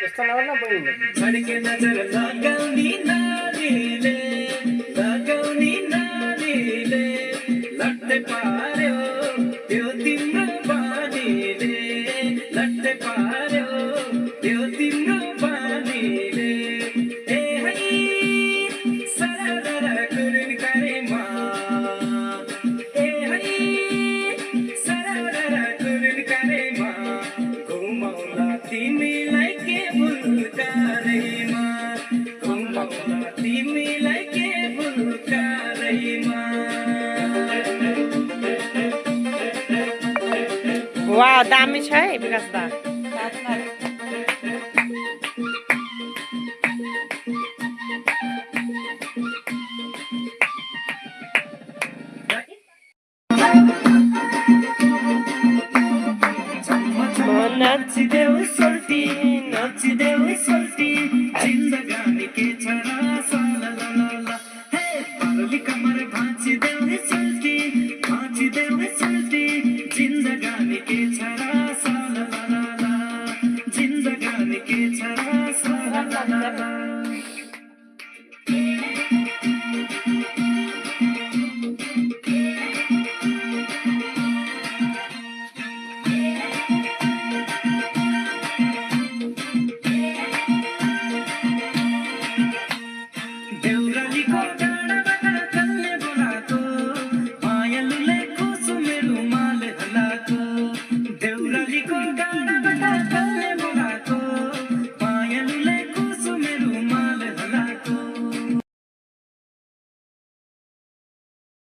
यस्तो नगर्न बहिनी फर्के नजर लगाउने नानीले लट्टे पार्यो त्यो तिम्रो बानीले लट्टे पार्यो त्यो तिम्रो बानीले ए है सरदर कुरुन करेमा ए है सरदर कुरुन करेमा घुमाउला तिमीलाई के भुल्कादैमा घुमाउला तिमीलाई के भुल्कादैमा वाह दामी छ है विकास दा।